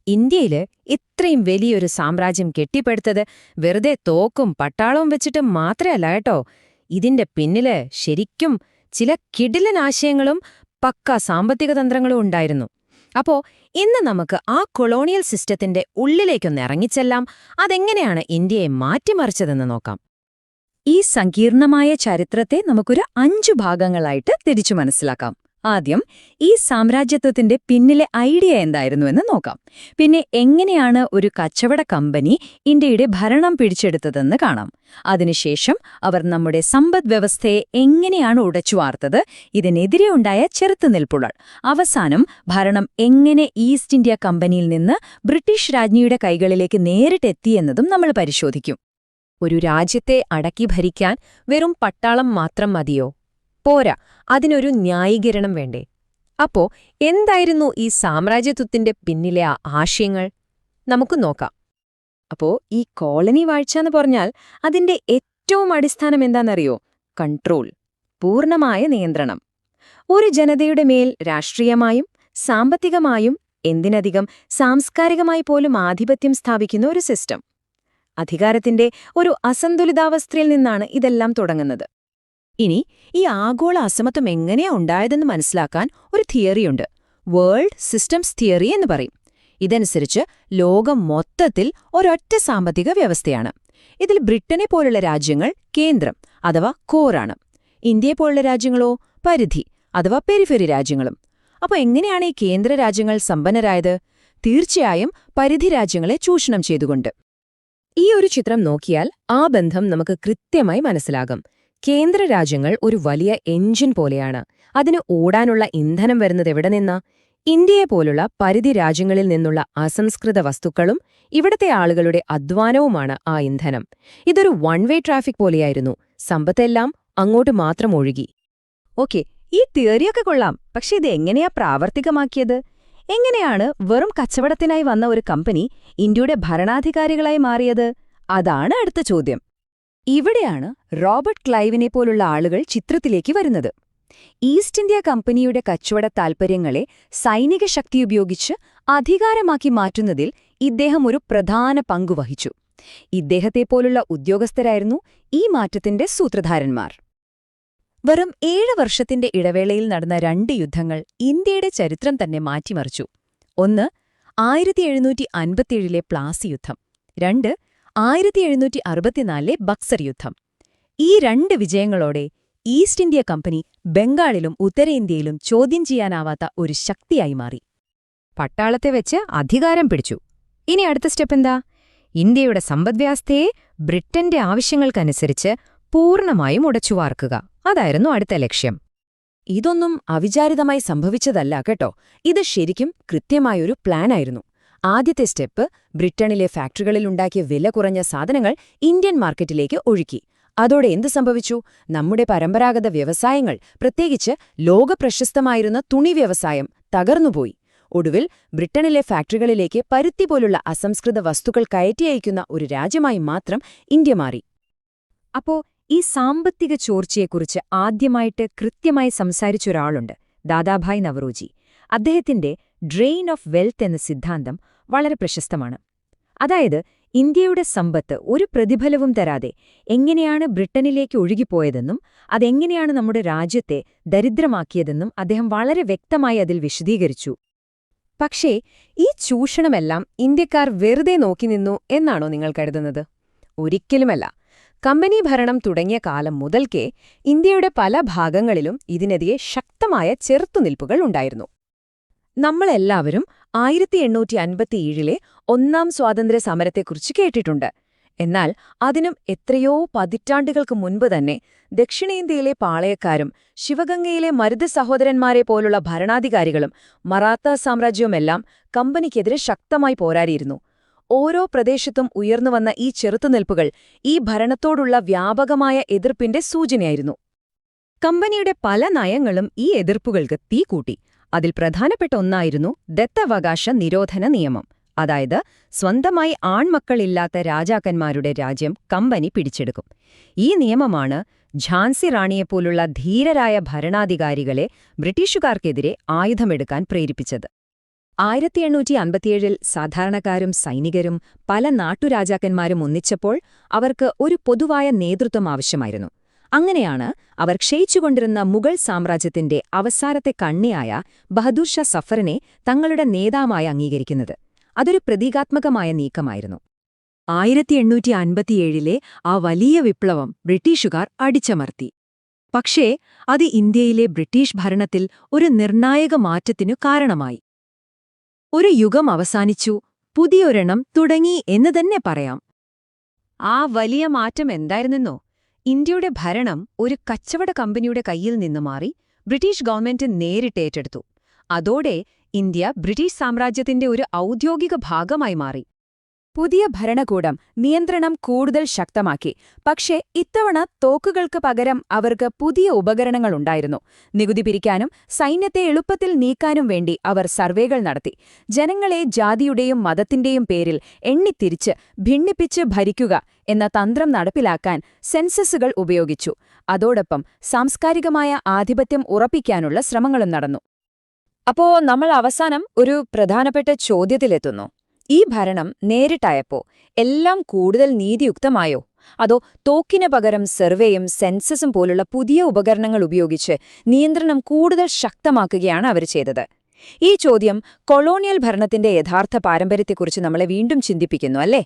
ഇന്ത്യയില് ഇത്രയും വലിയൊരു സാമ്രാജ്യം കെട്ടിപ്പടുത്തത് വെറുതെ തോക്കും പട്ടാളവും വെച്ചിട്ട് മാത്രമല്ല കേട്ടോ. ഇതിന്റെ പിന്നില് ശരിക്കും ചില കിടിലൻ ആശയങ്ങളും പക്കാ സാമ്പത്തിക തന്ത്രങ്ങളും ഉണ്ടായിരുന്നു. അപ്പോ ഇന്ന് നമുക്ക് ആ കൊളോണിയൽ സിസ്റ്റത്തിന്റെ ഉള്ളിലേക്കൊന്ന് ഇറങ്ങിച്ചെല്ലാം. അതെങ്ങനെയാണ് ഇന്ത്യയെ മാറ്റിമറിച്ചതെന്ന് നോക്കാം. ഈ സങ്കീർണമായ ചരിത്രത്തെ നമുക്കൊരു 5 ഭാഗങ്ങളായിട്ട് തിരിച്ചു മനസ്സിലാക്കാം. ആദ്യം ഈ സാമ്രാജ്യത്വത്തിന്റെ പിന്നിലെ ഐഡിയ എന്തായിരുന്നുവെന്ന് നോക്കാം. പിന്നെ എങ്ങനെയാണ് ഒരു കച്ചവട കമ്പനി ഇന്ത്യയുടെ ഭരണം പിടിച്ചെടുത്തതെന്ന് കാണാം. അതിനുശേഷം അവർ നമ്മുടെ സമ്പദ് വ്യവസ്ഥയെ എങ്ങനെയാണ് ഉടച്ചുവാർത്തത്, ഇതിനെതിരെ ഉണ്ടായ ചെറുത്തുനിൽപ്പുകൾ. അവസാനം ഭരണം എങ്ങനെ ഈസ്റ്റ് ഇന്ത്യ കമ്പനിയിൽ നിന്ന് ബ്രിട്ടീഷ് രാജ്ഞിയുടെ കൈകളിലേക്ക് നേരിട്ടെത്തിയെന്നതും നമ്മൾ പരിശോധിക്കും. ഒരു രാജ്യത്തെ അടക്കി ഭരിക്കാൻ വെറും പട്ടാളം മാത്രം മതിയോ? പോരാ, അതിനൊരു ന്യായീകരണം വേണ്ടേ? അപ്പോ എന്തായിരുന്നു ഈ സാമ്രാജ്യത്വത്തിന്റെ പിന്നിലെ ആ ആശയങ്ങൾ? നമുക്ക് നോക്കാം. അപ്പോ ഈ കോളനി വാഴ്ച എന്ന് പറഞ്ഞാൽ അതിന്റെ ഏറ്റവും അടിസ്ഥാനം എന്താണെന്നറിയോ? കൺട്രോൾ, പൂർണ്ണമായ നിയന്ത്രണം. ഒരു ജനതയുടെ മേൽ രാഷ്ട്രീയമായും സാമ്പത്തികമായും എന്തിനധികം സാംസ്കാരികമായി പോലും ആധിപത്യം സ്ഥാപിക്കുന്ന ഒരു സിസ്റ്റം. അധികാരത്തിന്റെ ഒരു അസന്തുലിതാവസ്ഥയിൽ നിന്നാണ് ഇതെല്ലാം തുടങ്ങുന്നത്. ഇനി ഈ ആഗോള അസമത്വം എങ്ങനെയാ ഉണ്ടായതെന്ന് മനസ്സിലാക്കാൻ ഒരു തിയറിയുണ്ട്. വേൾഡ് സിസ്റ്റംസ് തിയറി എന്ന് പറയും. ഇതനുസരിച്ച് ലോകം മൊത്തത്തിൽ ഒരൊറ്റ സാമ്പത്തിക വ്യവസ്ഥയാണ്. ഇതിൽ ബ്രിട്ടനെ പോലുള്ള രാജ്യങ്ങൾ കേന്ദ്രം അഥവാ കോറാണ്. ഇന്ത്യയെ പോലുള്ള രാജ്യങ്ങളോ പരിധി അഥവാ പെരിഫെറി രാജ്യങ്ങളും. അപ്പോൾ എങ്ങനെയാണ് ഈ കേന്ദ്ര രാജ്യങ്ങൾ സമ്പന്നരായത്? തീർച്ചയായും പരിധി രാജ്യങ്ങളെ ചൂഷണം ചെയ്തുകൊണ്ട്. ഈ ഒരു ചിത്രം നോക്കിയാൽ ആ ബന്ധം നമുക്ക് കൃത്യമായി മനസ്സിലാകും. കേന്ദ്ര രാജ്യങ്ങൾ ഒരു വലിയ എഞ്ചിൻ പോലെയാണ്. അതിന് ഓടാനുള്ള ഇന്ധനം വരുന്നത് എവിടെ നിന്നാ? ഇന്ത്യയെ പോലുള്ള പരിധി രാജ്യങ്ങളിൽ നിന്നുള്ള അസംസ്കൃത വസ്തുക്കളും ഇവിടത്തെ ആളുകളുടെ അധ്വാനവുമാണ് ആ ഇന്ധനം. ഇതൊരു വൺ വേ ട്രാഫിക് പോലെയായിരുന്നു. സമ്പത്തെല്ലാം അങ്ങോട്ട് മാത്രം ഒഴുകി. ഓക്കെ, ഈ തിയറിയൊക്കെ കൊള്ളാം. പക്ഷെ ഇത് എങ്ങനെയാ പ്രാവർത്തികമാക്കിയത്? എങ്ങനെയാണ് വെറും കച്ചവടത്തിനായി വന്ന ഒരു കമ്പനി ഇന്ത്യയുടെ ഭരണാധികാരികളായി മാറിയത്? അതാണ് അടുത്ത ചോദ്യം. ഇവിടെയാണ് റോബർട്ട് ക്ലൈവിനെ പോലുള്ള ആളുകൾ ചിത്രത്തിലേക്ക് വരുന്നത്. ഈസ്റ്റ് ഇന്ത്യ കമ്പനിയുടെ കച്ചവട താൽപ്പര്യങ്ങളെ സൈനിക ശക്തി ഉപയോഗിച്ച് അധികാരമാക്കി മാറ്റുന്നതിൽ ഇദ്ദേഹം ഒരു പ്രധാന പങ്കുവഹിച്ചു. ഇദ്ദേഹത്തെപ്പോലുള്ള ഉദ്യോഗസ്ഥരായിരുന്നു ഈ മാറ്റത്തിന്റെ സൂത്രധാരന്മാർ. വെറും 7 വർഷത്തിന്റെ ഇടവേളയിൽ നടന്ന 2 യുദ്ധങ്ങൾ ഇന്ത്യയുടെ ചരിത്രം തന്നെ മാറ്റിമറിച്ചു. ഒന്ന് 1757 പ്ലാസി യുദ്ധം, 2 1764 ബക്സർ യുദ്ധം. ഈ 2 വിജയങ്ങളോടെ ഈസ്റ്റ് ഇന്ത്യ കമ്പനി ബംഗാളിലും ഉത്തരേന്ത്യയിലും ചോദ്യം ചെയ്യാനാവാത്ത ഒരു ശക്തിയായി മാറി. പട്ടാളത്തെ വെച്ച് അധികാരം പിടിച്ചു. ഇനി അടുത്ത സ്റ്റെപ്പ് എന്താ? ഇന്ത്യയുടെ സമ്പദ്വ്യവസ്ഥയെ ബ്രിട്ടന്റെ ആവശ്യങ്ങൾക്കനുസരിച്ച് പൂർണ്ണമായും ഉടച്ചുവാർക്കുക. അതായിരുന്നു അടുത്ത ലക്ഷ്യം. ഇതൊന്നും അവിചാരിതമായി സംഭവിച്ചതല്ല കേട്ടോ. ഇത് ശരിക്കും കൃത്യമായൊരു പ്ലാനായിരുന്നു. ആദ്യത്തെ സ്റ്റെപ്പ് ബ്രിട്ടനിലെ ഫാക്ടറികളിലുണ്ടാക്കിയ വില കുറഞ്ഞ സാധനങ്ങൾ ഇന്ത്യൻ മാർക്കറ്റിലേക്ക് ഒഴുക്കി. അതോടെ എന്ത് സംഭവിച്ചു? നമ്മുടെ പരമ്പരാഗത വ്യവസായങ്ങൾ, പ്രത്യേകിച്ച് ലോകപ്രശസ്തമായിരുന്ന തുണി വ്യവസായം തകർന്നുപോയി. ഒടുവിൽ ബ്രിട്ടനിലെ ഫാക്ടറികളിലേക്ക് പരുത്തി പോലുള്ള അസംസ്കൃത വസ്തുക്കൾ കയറ്റി അയക്കുന്ന ഒരു രാജ്യമായി മാത്രം ഇന്ത്യ മാറി. അപ്പോ ഈ സാമ്പത്തിക ചോർച്ചയെക്കുറിച്ച് ആദ്യമായിട്ട് കൃത്യമായി സംസാരിച്ചൊരാളുണ്ട്, ദാദാഭായ് നവറോജി. അദ്ദേഹത്തിന്റെ ഡ്രെയിൻ ഓഫ് വെൽത്ത് എന്ന സിദ്ധാന്തം വളരെ പ്രശസ്തമാണ്. അതായത് ഇന്ത്യയുടെ സമ്പത്ത് ഒരു പ്രതിഫലവും തരാതെ എങ്ങനെയാണ് ബ്രിട്ടനിലേക്ക് ഒഴുകിപ്പോയതെന്നും അതെങ്ങനെയാണ് നമ്മുടെ രാജ്യത്തെ ദരിദ്രമാക്കിയതെന്നും അദ്ദേഹം വളരെ വ്യക്തമായി അതിൽ വിശദീകരിച്ചു. പക്ഷേ ഈ ചൂഷണമെല്ലാം ഇന്ത്യക്കാർ വെറുതെ നോക്കി നിന്നു എന്നാണോ നിങ്ങൾ കരുതുന്നത്? ഒരിക്കലുമല്ല. കമ്പനി ഭരണം തുടങ്ങിയ കാലം മുതൽക്കേ ഇന്ത്യയുടെ പല ഭാഗങ്ങളിലും ഇതിനെതിരെ ശക്തമായ ചെറുത്തുനിൽപ്പുകൾ ഉണ്ടായിരുന്നു. നമ്മളെല്ലാവരും 1857 ഒന്നാം സ്വാതന്ത്ര്യ സമരത്തെക്കുറിച്ച് കേട്ടിട്ടുണ്ട്. എന്നാൽ അതിനും എത്രയോ പതിറ്റാണ്ടുകൾക്ക് മുൻപ് തന്നെ ദക്ഷിണേന്ത്യയിലെ പാളയക്കാരും ശിവഗംഗയിലെ മരുത് സഹോദരന്മാരെ പോലുള്ള ഭരണാധികാരികളും മറാത്ത സാമ്രാജ്യവുമെല്ലാം കമ്പനിക്കെതിരെ ശക്തമായി പോരാടിയിരുന്നു. ഓരോ പ്രദേശത്തും ഉയർന്നുവന്ന ഈ ചെറുത്തുനിൽപ്പുകൾ ഈ ഭരണത്തോടുള്ള വ്യാപകമായ എതിർപ്പിന്റെ സൂചനയായിരുന്നു. കമ്പനിയുടെ പല നയങ്ങളും ഈ എതിർപ്പുകൾക്ക് തീ കൂട്ടി. അതിൽ പ്രധാനപ്പെട്ട ഒന്നായിരുന്നു ദത്തവകാശ നിരോധന നിയമം. അതായത് സ്വന്തമായി ആൺമക്കളില്ലാത്ത രാജാക്കന്മാരുടെ രാജ്യം കമ്പനി പിടിച്ചെടുക്കും. ഈ നിയമമാണ് ഝാൻസി റാണിയെപ്പോലുള്ള ധീരരായ ഭരണാധികാരികളെ ബ്രിട്ടീഷുകാർക്കെതിരെ ആയുധമെടുക്കാൻ പ്രേരിപ്പിച്ചത്. 1857 സാധാരണക്കാരും സൈനികരും പല നാട്ടുരാജാക്കന്മാരും ഒന്നിച്ചപ്പോൾ അവർക്ക് ഒരു പൊതുവായ നേതൃത്വം ആവശ്യമായിരുന്നു. അങ്ങനെയാണ് അവർ ക്ഷയിച്ചുകൊണ്ടിരുന്ന മുഗൾ സാമ്രാജ്യത്തിന്റെ അവസാനത്തെ കണ്ണിയായ ബഹദൂർ ഷാ സഫറിനെ തങ്ങളുടെ നേതാവായി അംഗീകരിക്കുന്നത്. അതൊരു പ്രതീകാത്മകമായ നീക്കമായിരുന്നു. 1857 ആ വലിയ വിപ്ലവം ബ്രിട്ടീഷുകാർ അടിച്ചമർത്തി. പക്ഷേ അത് ഇന്ത്യയിലെ ബ്രിട്ടീഷ് ഭരണത്തിൽ ഒരു നിർണായക മാറ്റത്തിനു കാരണമായി. ഒരു യുഗം അവസാനിച്ചു, പുതിയൊരെണ്ണം തുടങ്ങി എന്ന് തന്നെ പറയാം. ആ വലിയ മാറ്റം എന്തായിരുന്നെന്നോ? ഇന്ത്യയുടെ ഭരണം ഒരു കച്ചവട കമ്പനിയുടെ കയ്യിൽ നിന്ന് മാറി ബ്രിട്ടീഷ് ഗവൺമെന്റ് നേരിട്ട് ഏറ്റെടുത്തു. അതോടെ ഇന്ത്യ ബ്രിട്ടീഷ് സാമ്രാജ്യത്തിന്റെ ഒരു ഔദ്യോഗിക ഭാഗമായി മാറി. പുതിയ ഭരണകൂടം നിയന്ത്രണം കൂടുതൽ ശക്തമാക്കി. പക്ഷേ ഇത്തവണ തോക്കുകൾക്ക് പകരം അവർക്ക് പുതിയ ഉപകരണങ്ങളുണ്ടായിരുന്നു. നികുതി പിരിക്കാനും സൈന്യത്തെ എളുപ്പത്തിൽ നീക്കാനും വേണ്ടി അവർ സർവേകൾ നടത്തി. ജനങ്ങളെ ജാതിയുടെയും മതത്തിന്റെയും പേരിൽ എണ്ണിത്തിരിച്ച് ഭിന്നിപ്പിച്ച് ഭരിക്കുക എന്ന തന്ത്രം നടപ്പിലാക്കാൻ സെൻസസുകൾ ഉപയോഗിച്ചു. അതോടൊപ്പം സാംസ്കാരികമായ ആധിപത്യം ഉറപ്പിക്കാനുള്ള ശ്രമങ്ങളും നടന്നു. അപ്പോ നമ്മൾ അവസാനം ഒരു പ്രധാനപ്പെട്ട ചോദ്യത്തിലെത്തുന്നു. ഈ ഭരണം നേരിട്ടായപ്പോ എല്ലാം കൂടുതൽ നീതിയുക്തമായോ? അതോ തോക്കിന് പകരം സർവേയും സെൻസസും പോലുള്ള പുതിയ ഉപകരണങ്ങൾ ഉപയോഗിച്ച് നിയന്ത്രണം കൂടുതൽ ശക്തമാക്കുകയാണ് അവർ ചെയ്തത്? ഈ ചോദ്യം കൊളോണിയൽ ഭരണത്തിന്റെ യഥാർത്ഥ പാരമ്പര്യത്തെക്കുറിച്ച് നമ്മളെ വീണ്ടും ചിന്തിപ്പിക്കുന്നു, അല്ലേ?